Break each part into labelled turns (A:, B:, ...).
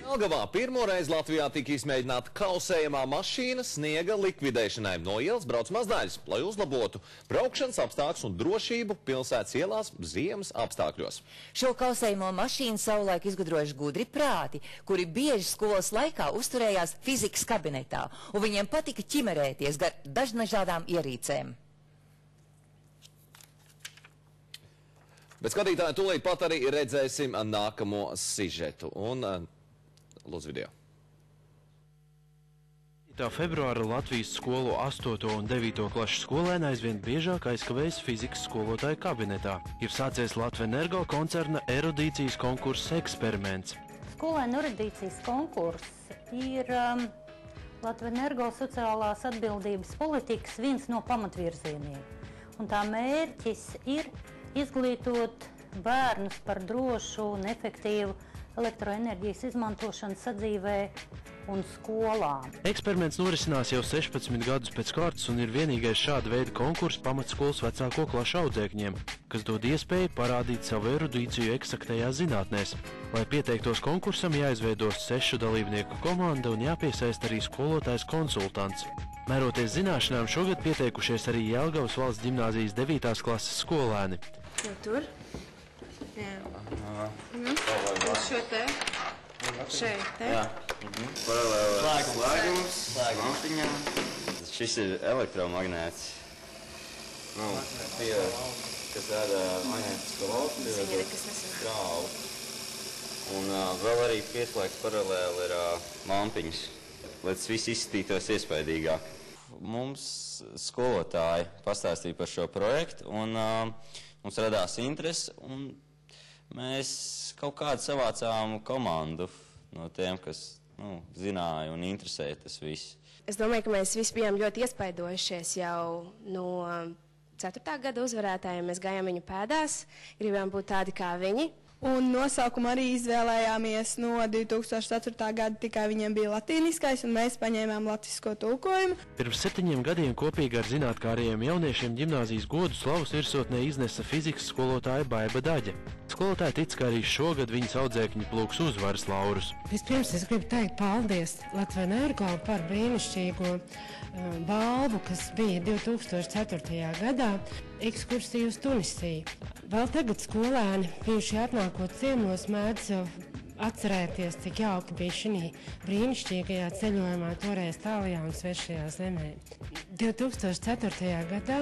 A: Jelgavā pirmoreiz Latvijā tika izmēģināta kausējamā mašīna sniega likvidēšanai. No ielas brauc mazdaļas, lai uzlabotu braukšanas apstākļus un drošību pilsētas ielās ziemas apstākļos.
B: Šo kausējamo mašīnu savulaik izgudrojuši gudri prāti, kuri bieži skolas laikā uzturējās fizikas kabinetā, un viņiem patika ķimerēties gar dažādām ierīcēm.
A: Bet skatītāji, tūlīt pat arī redzēsim nākamo sižetu. Lūdzu video.
C: Februāra Latvijas skolu 8. un 9. klašu skolēni aizvien biežāk aizkavējas fizikas skolotāja kabinetā. Ir sācies Latvenergo koncerna erudīcijas konkurss eksperiments.
D: Skolēnu erudīcijas konkurss ir Latvenergo sociālās atbildības politikas viens no pamatvirzieniem. Un tā mērķis ir izglītot bērnus par drošu un efektīvu elektroenerģijas izmantošanu sadzīvē un skolām.
C: Eksperiments norisinās jau 16 gadus pēc kārtas un ir vienīgais šāda veida konkurss pamatskolas vecāko klašu audzēkņiem, kas dod iespēju parādīt savu erudīciju eksaktajās zinātnēs. Lai pieteiktos konkursam, jāizveido 6 dalībnieku komanda un jāpiesaist arī skolotājs konsultants. Mēroties zināšanām, šogad pieteikušies arī Jelgavas valsts ģimnāzijas 9. klases skolēni.
E: Tur? Jā. Uz šo te? Šeit te?
F: Jā. Paralēli slēgums, lampiņā. Šis ir elektromagnēts. Kas rada magnētisko lauku, grāvu. Un vēl arī pieslēgts paralēli ir lampiņas, lai tas viss izskatītos iespaidīgāk. Mums skolotāji pastāstīja par šo projektu un mums radās interese un mēs kaut kādu savācām komandu no tiem, kas zināja un interesēja tas viss.
E: Es domāju, ka mēs visi bijām ļoti iespaidojušies jau no 4. gada uzvarētājiem. Mēs gājām viņu pēdās, gribējām būt tādi kā viņi.
G: Un nosaukumu arī izvēlējāmies no 2004. gada, tikai viņiem bija latīniskais, un mēs paņēmām latvisko tulkojumu.
C: Pirms 7 gadiem kopīgi ar zinātkārējiem jauniešiem ģimnāzijas godu slavas virsotnē iznesa fizikas skolotāja Baiba Daģe. Skolotāja tic, ka arī šogad viņas audzēkņi plūks uzvaras laurus.
H: Vispirms es gribu teikt paldies Latvenergo par brīnišķīgo balvu, kas bija 2004. gadā ekskursiju uz Tunisiju. Vēl tagad skolēni, bijuši atnākot ciemos, mēdz atcerēties, cik jauki bija šī brīnišķīgajā ceļojumā toreiz tālajā un svešajā zemē. 2004. gadā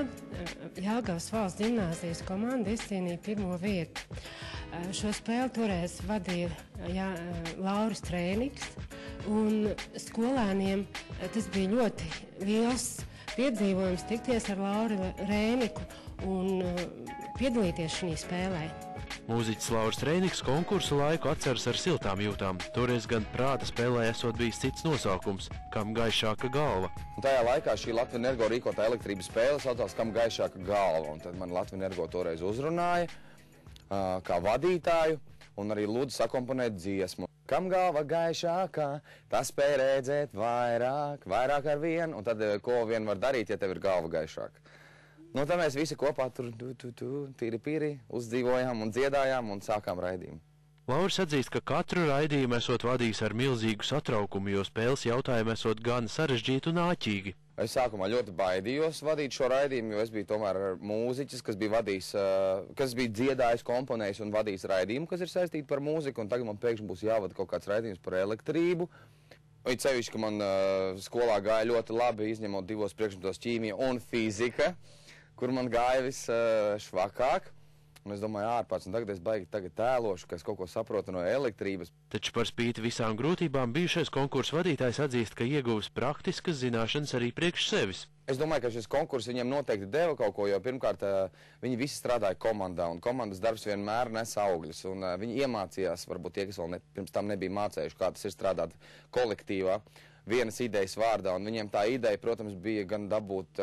H: Jelgavas valsts ģimnāzijas komanda izcīnīja 1. vietu. Šo spēli toreiz vadīja Lauris Trēniks, un skolēniem tas bija ļoti liels piedzīvojums tikties ar Lauri Rēniku un piedalīties šī spēlē.
C: Mūziķis Lauris Trēniks konkursu laiku atceras ar siltām jūtām. Toreiz gan prāta spēlē esot bijis cits nosaukums – Kam gaišāka galva.
I: Un tajā laikā šī Latvenergo rīkotā elektrības spēle saucās Kam gaišāka galva. Un tad man Latvenergo toreiz uzrunāja kā vadītāju un arī lūdzu sakomponēt dziesmu. Kam galva gaišākā, tas spēj redzēt vairāk ar vienu. Un tad, ko vien var darīt, ja tev ir galva gaišāka? Nu, tad mēs visi kopā tur tīri uzdzīvojām un dziedājām un sākām raidījumu.
C: Lauris atzīst, ka katru raidījumu esot vadījis ar milzīgu satraukumu, jo spēles jautājumi esot gan sarežģīti un āķīgi.
I: Es sākumā ļoti baidījos vadīt šo raidījumu, jo es biju tomēr mūziķis, kas bija dziedājis, komponējis un vadījis raidījumu, kas ir saistīti par mūziku, un tagad man pēkšņi būs jāvada kaut kāds raidījums par elektrību. It sevišķi, ka man skolā gāja ļoti labi, izņemot 2 priekšmetos ķīmija un fizika, kur man gāja visšvakāk. Un es domāju, ārpats, un tagad es baigi tēlošu, ka es kaut ko saprotu no elektrības.
C: Taču par spīti visām grūtībām bijušais konkursu vadītājs atzīst, ka ieguvis praktiskas zināšanas arī priekš sevis.
I: Es domāju, ka šis konkurss viņiem noteikti deva kaut ko, jo pirmkārt viņi visi strādāja komandā, un komandas darbs vienmēr nes augļus. Un viņi iemācījās, varbūt tie, kas vēl pirms tam nebija mācējuši, kā tas ir strādāt kolektīvā, vienas idejas vārdā, un viņiem tā ideja, protams, bija gan dabūt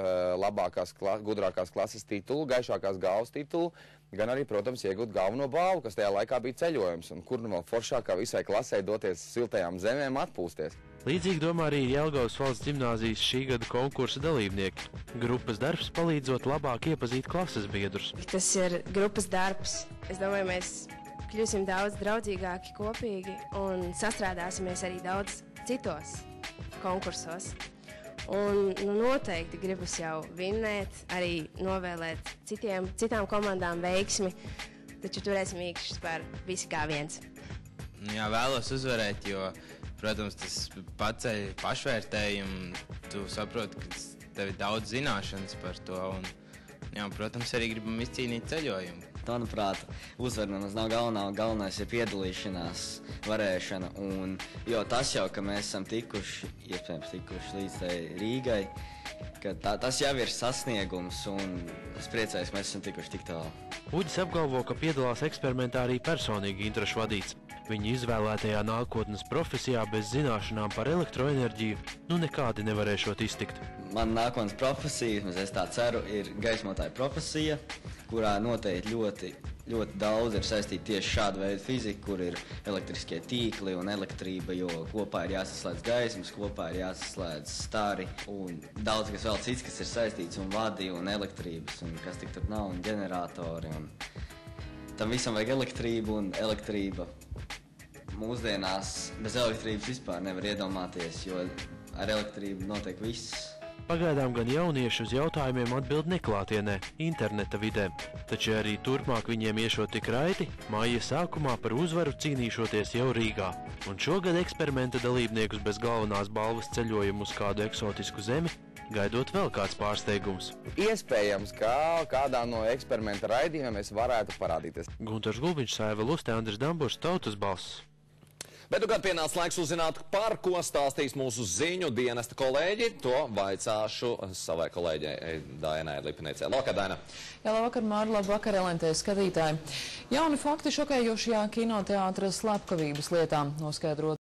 I: gudrākās klases titulu, gaišākās galvas titulu, gan arī, protams, iegūt galveno balvu, kas tajā laikā bija ceļojums, un kur nu vēl foršākā visai klasē doties siltajām zemēm atpūsties.
C: Līdzīgi domā arī Jelgavas valsts ģimnāzijas šī gada konkursa dalībnieki. Grupas darbs palīdzot labāk iepazīt klases biedrus.
E: Tas ir grupas darbs. Es domāju, mēs kļūsim daudz draudzīgāki kopīgi un sastrādāsimies arī daudz citos konkursos. Un noteikti gribas jau vinnēt, arī novēlēt citām komandām veiksmi, taču turēsim īkšķus par visi kā viens.
J: Jā, vēlos uzvarēt, jo, protams, tas paceļ pašvērtējumu, tu saproti, ka tev ir daudz zināšanas par to, un, jā, protams, arī gribam izcīnīt ceļojumu.
K: Manuprāt, uzvara nemaz nav galvenais ir piedalīšanās, varēšana, un jo tas jau, ka mēs esam iespējams tikuši līdz Rīgai, ka tas jau ir sasniegums, un es priecājos, ka mēs esam tikuši tik tālu.
C: Uģis apgalvo, ka piedalās eksperimentā arī personīgi interešu vadīts. Viņa izvēlētajā nākotnes profesijā bez zināšanām par elektroenerģiju nekādi nevarēšot iztikt.
K: Man nākotnes profesija, es tā ceru, ir gaismotāja profesija, kurā noteikti ļoti daudz ir saistīta tieši šāda veida fizika, kur ir elektriskie tīkli un elektrība, jo kopā ir jāsaslēdz gaismas, kopā ir jāsaslēdz stari un daudz kas vēl cits, kas ir saistīts un vadi un elektrības un kas tik tur nav un ģeneratori. Un tam visam vajag elektrību un elektrība. Mūsdienās bez elektrības vispār nevar iedomāties, jo ar elektrību notiek viss.
C: Pagaidām gan jaunieši uz jautājumiem atbild neklātienē, interneta vidē, taču arī turpmāk viņiem iešot tik raiti, māja sākumā par uzvaru cīnīšoties jau Rīgā. Un šogad eksperimenta dalībniekus bez galvenās balvas ceļojumu uz kādu eksotisku zemi, gaidot vēl kāds pārsteigums.
I: Iespējams, ka kādā no eksperimenta raidījumiem mēs varētu parādīties.
C: Guntars Gulbiņš, Saiva Luste, Andris Damburs, Tautas balss.
A: Bet kad pienāca laiks uzzināt, par ko stāstīs mūsu ziņu dienesta kolēģi, to vaicāšu savai kolēģei Dainai Lipniecei. Labvakar, Daina!
L: Jā, labvakar, Māri, labvakar, LNT skatītāji. Jauni fakti šokējošajā kinoteātra slepkavības lietā noskaidrot